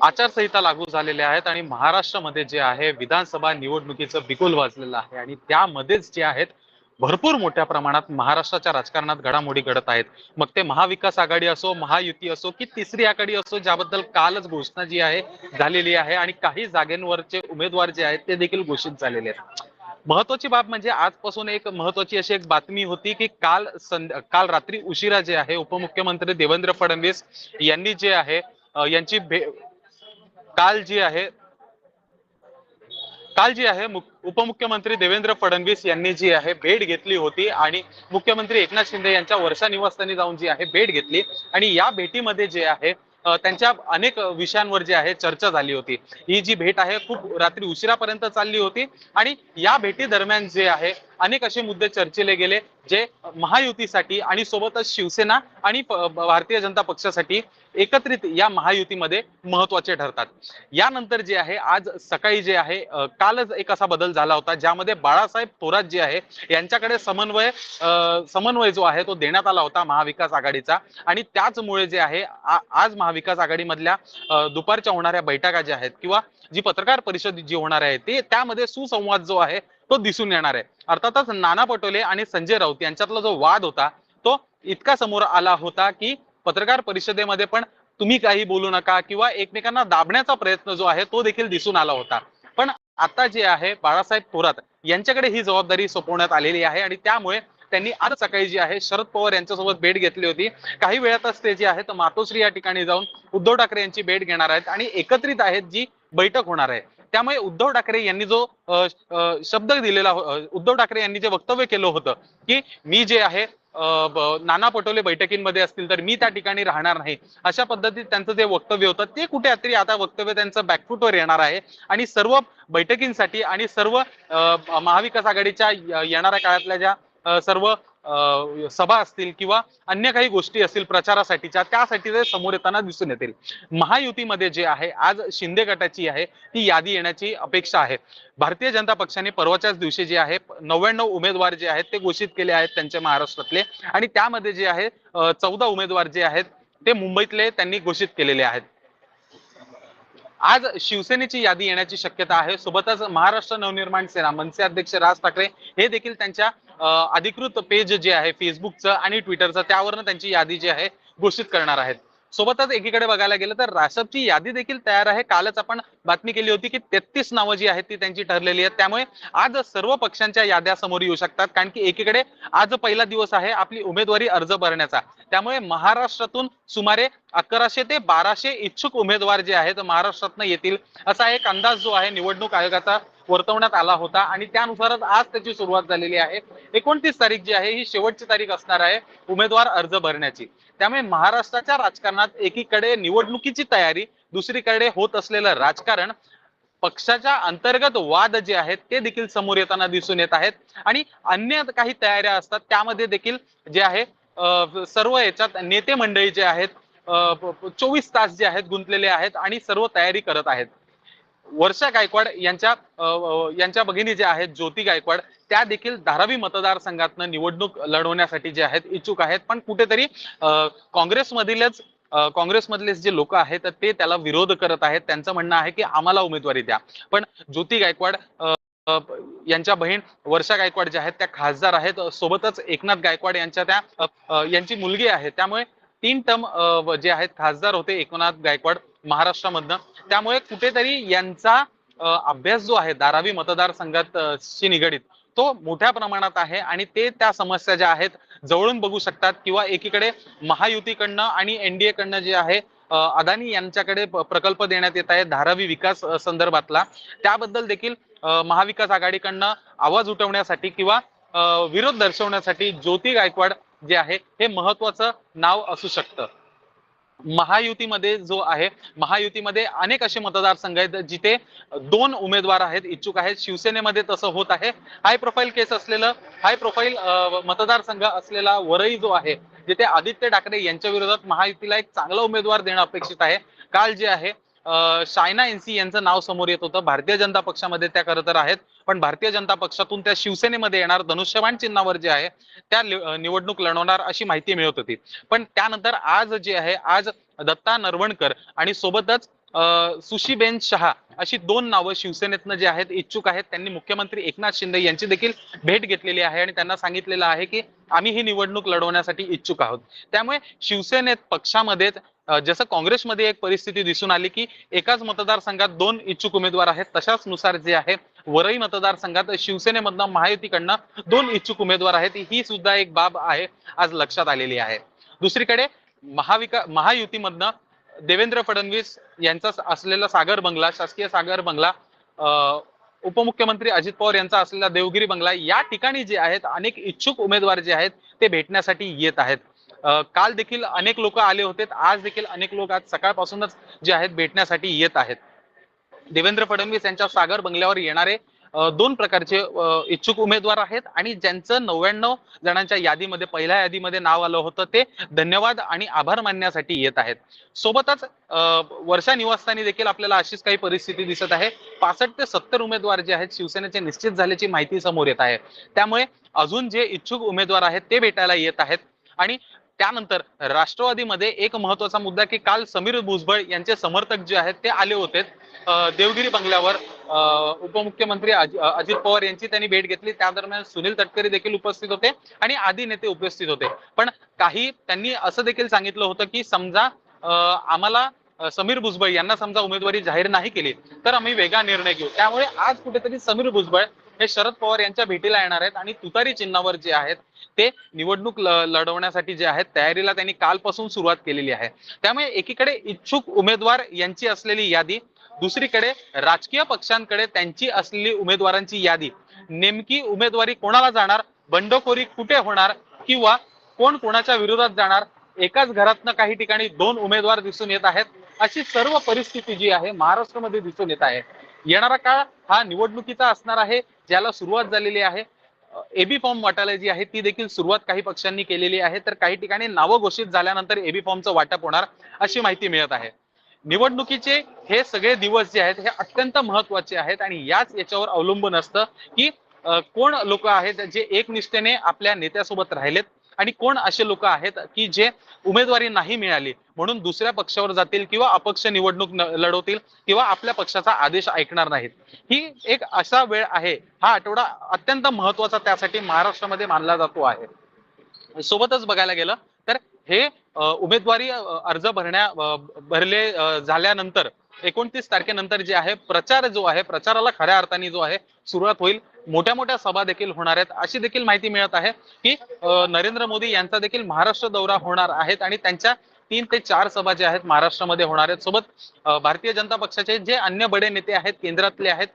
आचारसंहिता लागू झालेल्या आहेत आणि महाराष्ट्रामध्ये जे आहे विधानसभा निवडणुकीचं बिगुल वाजलेलं आहे आणि त्यामध्येच जे आहेत भरपूर मोठ्या प्रमाणात महाराष्ट्राच्या राजकारणात घडामोडी घडत आहेत। मग ते महाविकास आघाडी असो, महायुती असो की तिसरी आघाडी असो, ज्याबद्दल कालच घोषणा जी आहे झालेली आहे आणि काही जागांवरचे उमेदवार जे आहेत ते देखील घोषित झालेले आहेत। महत्वाची बाब म्हणजे आजपासून एक महत्वाची अशी एक बातमी होती की काल रात्री उशिरा जे आहे उपमुख्यमंत्री देवेंद्र फडणवीस यांनी जे आहे यांची काल जी आहे काल जी आहे उपमुख्यमंत्री देवेंद्र फडणवीस यांनी जी आहे भेट घेतली होती आणि मुख्यमंत्री एकनाथ शिंदे यांच्या वर्षा निवासस्थानी जाऊन जी आहे भेट घेतली आणि या भेटीमध्ये जे आहे त्यांच्या अनेक विषयांवर जे आहे चर्चा झाली होती। ही जी भेट आहे खूप रात्री उशिरापर्यंत चालली होती आणि या भेटी दरम्यान जे आहे अनेक असे मुद्दे चर्चिले गेले जे महायुतीसाठी आणि सोबतच शिवसेना आणि भारतीय जनता पक्षासाठी एकत्रित या महायुतीमध्ये महत्वाचे ठरतात। यानंतर जे आहे आज सकाळी जे आहे कालच एक असा बदल झाला होता ज्यामध्ये बाळासाहेब थोरात जे आहे यांच्याकडे समन्वय जो आहे तो देण्यात आला होता महाविकास आघाडीचा आणि त्याचमुळे जे आहे आज महाविकास आघाडीमधल्या दुपारच्या होणाऱ्या बैठका ज्या आहेत किंवा जी पत्रकार परिषद जी होणार आहे ते त्यामध्ये सुसंवाद जो आहे तो दिसून येणार आहे। अर्थातच नाना पटोले आणि संजय राऊत यांच्यातला जो वाद होता तो इतका समोर आला होता की पत्रकार परिषदेमध्ये पण तुम्ही काही बोलू नका किंवा एकमेकांना दाबण्याचा प्रयत्न जो आहे तो देखील दिसून आला होता। पण आता जे आहे बाळासाहेब थोरात यांच्याकडे ही जबाबदारी सोपवण्यात आलेली आहे आणि त्यामुळे त्यांनी आज सकाळी जी आहे शरद पवार यांच्यासोबत भेट घेतली होती। काही वेळातच ते जे आहेत मातोश्री या ठिकाणी जाऊन उद्धव ठाकरे यांची भेट घेणार आहेत आणि एकत्रित आहेत जी बैठक होणार आहे। त्यामुळे उद्धव ठाकरे यांनी जो शब्द दिलेला उद्धव ठाकरे यांनी जे वक्तव्य केलं होतं की मी जे आहे नाना पटोले बैठकींमध्ये असतील तर मी त्या ठिकाणी राहणार नाही, अशा पद्धतीत त्यांचं जे वक्तव्य होतं ते कुठेतरी आता वक्तव्य त्यांचं बॅकफुटवर येणार आहे आणि सर्व बैठकींसाठी आणि सर्व महाविकास आघाडीच्या येणाऱ्या काळातल्या ज्या सर्व सभा असतील किंवा अन्य काही गोष्टी असतील प्रचारासाठीच्या त्यासाठी ते समोर येताना दिसून येतील। महायुतीमध्ये जे आहे आज शिंदे गटाची आहे ती यादी येण्याची अपेक्षा आहे। भारतीय जनता पक्षाने परवाच्याच दिवशी जे आहे 99 उमेदवार जे आहेत ते घोषित केले आहेत त्यांच्या महाराष्ट्रातले आणि त्यामध्ये जे आहे 14 उमेदवार जे आहेत ते मुंबईतले त्यांनी घोषित केलेले आहेत। आज शिवसेनेची यादी येण्याची शक्यता आहे। सोबतच महाराष्ट्र नवनिर्माण सेना मनसे अध्यक्ष राज ठाकरे हे देखील त्यांच्या अधिकृत पेज जे आहे फेसबुकचं आणि ट्विटरचं त्यावरनं त्यांची यादी जी आहे घोषित करणार आहेत। सोबतच एकीकडे बघायला गेलं तर रासपची यादी देखील तयार आहे। कालच आपण बातमी केली होती की 33 नावं जी आहेत ती त्यांची ठरलेली आहेत। त्यामुळे आज सर्व पक्षांच्या याद्या समोर येऊ शकतात कारण की एकीकडे आज पहिला दिवस आहे आपली उमेदवारी अर्ज भरण्याचा। त्यामुळे महाराष्ट्रातून सुमारे 1100 ते 1200 इच्छुक उमेदवार जे आहेत महाराष्ट्रातून येतील असा एक अंदाज जो आहे निवडणूक आयोगाचा वर्तवण्यात आला होता आणि त्यानुसारच आज त्याची सुरुवात झालेली आहे। 29 तारीख जी आहे ही शेवटची तारीख असणार आहे उमेदवार अर्ज भरण्याची। त्यामुळे महाराष्ट्राच्या राजकारणात एकीकडे निवडणुकीची तयारी, दुसरीकडे होत असलेलं राजकारण, पक्षाच्या अंतर्गत वाद जे आहेत ते देखील समोर येताना दिसून येत आहेत आणि अन्य काही तयाऱ्या असतात त्यामध्ये देखील जे आहे सर्व याच्यात नेते मंडळी जे आहेत 24 तास जे आहेत गुंतलेले आहेत आणि सर्व तयारी करत आहेत। वर्षा गायकवाड यांच्या भगिनी जे आहेत ज्योती गायकवाड त्या देखील धारावी मतदारसंघातनं निवडणूक लढवण्यासाठी जे आहेत इच्छुक आहेत, पण कुठेतरी काँग्रेसमधले जे लोक आहेत ते त्याला विरोध करत आहेत। त्यांचं म्हणणं आहे की आम्हाला उमेदवारी द्या। पण ज्योती गायकवाड यांच्या बहीण वर्षा गायकवाड ज्या आहेत त्या खासदार आहेत, सोबतच एकनाथ गायकवाड यांची मुलगी आहे। त्यामुळे 3 टर्म जे आहेत खासदार होते एकनाथ गायकवाड महाराष्ट्रामधनं। त्यामुळे कुठेतरी यांचा अभ्यास जो आहे धारावी मतदारसंघात शी निगडीत तो मोठ्या प्रमाणात आहे आणि ते त्या समस्या ज्या आहेत जवळून बघू शकतात किंवा एकीकडे महायुतीकडनं आणि एनडीए कडनं जे आहे अदानी यांच्याकडे प्रकल्प देण्यात येत आहे धारावी विकास संदर्भातला, त्याबद्दल देखील महाविकास आघाडीकडनं आवाज उठवण्यासाठी किंवा विरोध दर्शवण्यासाठी ज्योती गायकवाड जे आहे हे महत्वाचं नाव असू शकतं। महायुतीमध्ये जो आहे महायुतीमध्ये अनेक असे मतदारसंघ आहेत जिथे 2 उमेदवार आहेत इच्छुक आहेत। शिवसेनेमध्ये तसं होत आहे। हाय प्रोफाईल केस असलेलं हाय प्रोफाईल मतदारसंघ असलेला वरई जो आहे जिथे आदित्य ठाकरे यांच्या विरोधात महायुतीला एक चांगला उमेदवार देणं अपेक्षित आहे। काल जे आहे शायना एनसी यांचं नाव समोर येत होतं। भारतीय जनता पक्षामध्ये त्या खरं तर आहेत, पण भारतीय जनता पक्षातून त्या शिवसेनेमध्ये येणार धनुष्यबाण चिन्हावर जे आहे त्या निवडणूक लढवणार अशी माहिती मिळत होती। पण त्यानंतर आज जे आहे आज दत्ता नरवणकर आणि सोबतच सुशीबेन शहा अशी 2 नावं शिवसेनेतनं जे आहेत इच्छुक आहेत. त्यांनी मुख्यमंत्री एकनाथ शिंदे यांची देखील भेट घेतलेली आहे आणि त्यांना सांगितलेलं आहे की आम्ही ही निवडणूक लढवण्यासाठी इच्छुक आहोत. त्यामुळे शिवसेनेत पक्षामध्ये जसं काँग्रेसमध्ये एक परिस्थिती दिसून आली की एकाच मतदारसंघात 2 इच्छुक उमेदवार आहेत, तशाच नुसार जे आहे वरळी मतदारसंघात शिवसेनेमधनं महायुतीकडनं 2 इच्छुक उमेदवार आहेत. ही सुद्धा एक बाब आहे आज लक्षात आलेली आहे. दुसरीकडे महायुतीमधनं देवेंद्र फडणवीस यांचा असलेला सागर बंगला, शासकीय सागर बंगला, उपमुख्यमंत्री अजित पवार यांचा असलेला देवगिरी बंगला, या ठिकाणी जे आहेत अनेक इच्छुक उमेदवार जे आहेत ते भेटण्यासाठी येत आहेत. काल देखील अनेक लोक आले होते, आज देखील अनेक लोक आज सकाळपासूनच जे आहेत भेटण्यासाठी येत आहेत. देवेंद्र फडणवीस यांच्या सागर बंगल्यावर येणारे 2 प्रकारचे इच्छुक उमेदवार आहेत आणि ज्यांचं 99 जणांच्या यादीमध्ये, पहिल्या यादीमध्ये नाव आलं होतं, ते धन्यवाद आणि आभार मानण्यासाठी येत आहेत. सोबतच वर्षा निवासस्थानी देखील आपल्याला अशीच काही परिस्थिती दिसत आहे. 65 ते 70 उमेदवार जे आहेत शिवसेनेचे निश्चित झाल्याची माहिती समोर येत आहे. त्यामुळे अजून जे इच्छुक उमेदवार आहेत ते भेटायला येत आहेत. आणि त्यानंतर राष्ट्रवादीमध्ये एक महत्वाचा मुद्दा की काल समीर भुजबळ यांचे समर्थक जे आहेत ते आले होते देवगिरी बंगल्यावर. उपमुख्यमंत्री अजित पवार यांची त्यांनी भेट घेतली. त्या दरम्यान सुनील तटकरे देखील उपस्थित होते आणि आदी नेते उपस्थित होते. पण काही त्यांनी असं देखील सांगितलं होतं की समजा आम्हाला समीर भुजबळ यांना समजा उमेदवारी जाहीर नाही केली तर आम्ही वेगळा निर्णय घेऊ. त्यामुळे आज कुठेतरी समीर भुजबळ हे शरद पवार यांच्या भेटीला येणार आहेत आणि तुतारी चिन्हावर जे आहेत ते निवडणूक लढवण्यासाठी जे आहेत तयारीला त्यांनी कालपासून सुरुवात केलेली आहे. त्यामुळे एकीकडे इच्छुक उमेदवार यांची असलेली यादी, दुसरीकडे राजकीय पक्षांकडे त्यांची असलेली उमेदवारांची यादी, नेमकी उमेदवारी कोणाला जाणार, बंडखोरी कुठे होणार किंवा कोण कोणाच्या विरोधात जाणार, एकाच घरातनं काही ठिकाणी 2 उमेदवार दिसून येत आहेत, अशी सर्व परिस्थिती जी आहे महाराष्ट्रामध्ये दिसून येत आहे. येणारा काळ हा निवडणुकीचा असणार आहे, ज्याला सुरुवात झालेली आहे. एबी फॉर्म वाटायला जी आहे ती देखील सुरुवात काही पक्षांनी केलेली आहे. तर काही ठिकाणी नावं घोषित झाल्यानंतर एबी फॉर्मचं वाटप होणार अशी माहिती मिळत आहे. निवडणुकीचे हे सगळे दिवस जे आहेत हे अत्यंत महत्वाचे आहेत आणि याच्यावर अवलंबून असतं की कोण लोक आहेत जे एकनिष्ठेने आपल्या नेत्यासोबत राहिलेत आणि कोण असे लोक आहेत की जे उमेदवारी नाही मिळाली म्हणून दुसऱ्या पक्षावर जातील किंवा अपक्ष निवडणूक लढवतील किंवा आपल्या पक्षाचा आदेश ऐकणार नाहीत. ही एक असा वेळ आहे, हा आठवडा अत्यंत महत्वाचा त्यासाठी महाराष्ट्रामध्ये मानला जातो आहे. सोबतच बघायला गेलं तर हे उमेदवारी अर्ज भरले झाल्यानंतर 29 तारखेनंतर जे आहे प्रचार जो आहे, प्रचाराला खऱ्या अर्थाने जो आहे सुरुवात होईल. मोठ्या मोठ्या सभा देखील होणार आहेत अशी देखील माहिती मिळत आहे की नरेंद्र मोदी यांचा देखील महाराष्ट्र दौरा होणार आहेत आणि त्यांच्या 3 ते 4 सभा ज्या आहेत महाराष्ट्रामध्ये होणार आहेत. सोबत भारतीय जनता पक्षाचे जे अन्य बडे नेते आहेत केंद्रातले आहेत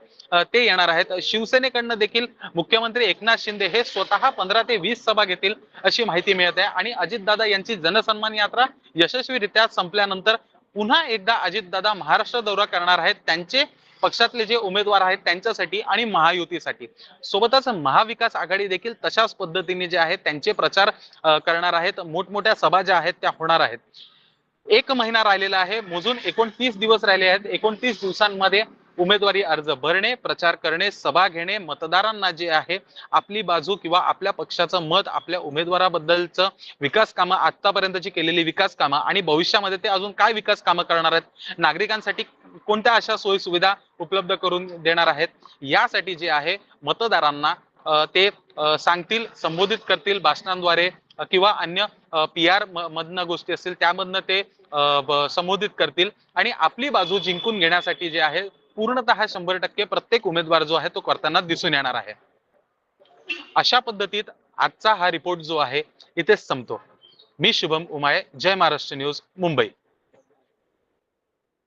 ते येणार आहेत. शिवसेनेकडनं देखील मुख्यमंत्री एकनाथ शिंदे हे स्वतः 15 ते 20 सभा घेतील अशी माहिती मिळत आहे आणि अजितदादा यांची जनसन्मान यात्रा यशस्वीरित्या संपल्यानंतर पुन्हा एकदा अजितदादा महाराष्ट्र दौरा करणार आहेत त्यांचे पक्षातले जे उमेदवार आहेत त्यांच्यासाठी आणि महायुतीसाठी. सोबतच महाविकास आघाडी देखील तशाच पद्धतीने जे आहेत त्यांचे प्रचार करणार आहेत. मोठमोठ्या सभा ज्या आहेत त्या होणार आहेत. 1 महिना राहिलेला आहे, मोजून 29 दिवस राहिले आहेत. 29 दिवसांमध्ये उमेदवारी अर्ज भरणे, प्रचार करणे, सभा घेणे, मतदारांना जे आहे आपली बाजू किंवा आपल्या पक्षाचं मत, आपल्या उमेदवाराबद्दलचं विकास कामं, आतापर्यंतची केलेली विकास कामं आणि भविष्यामध्ये ते अजून काय विकास कामं करणार आहेत, नागरिकांसाठी कोणत्या अशा सोयी सुविधा उपलब्ध करून देणार आहेत, यासाठी जे आहे मतदारांना ते सांगतील, संबोधित करतील भाषणांद्वारे किंवा अन्य PR मधनं गोष्टी असतील त्यामधनं ते संबोधित करतील आणि आपली बाजू जिंकून घेण्यासाठी जे आहे पूर्णतः 100% प्रत्येक उमेदवार जो आहे तो करताना दिसून येणार आहे. अशा पद्धतीत आजचा हा रिपोर्ट जो आहे इथेच संपतो. मी शुभम उमाळे, जय महाराष्ट्र न्यूज, मुंबई.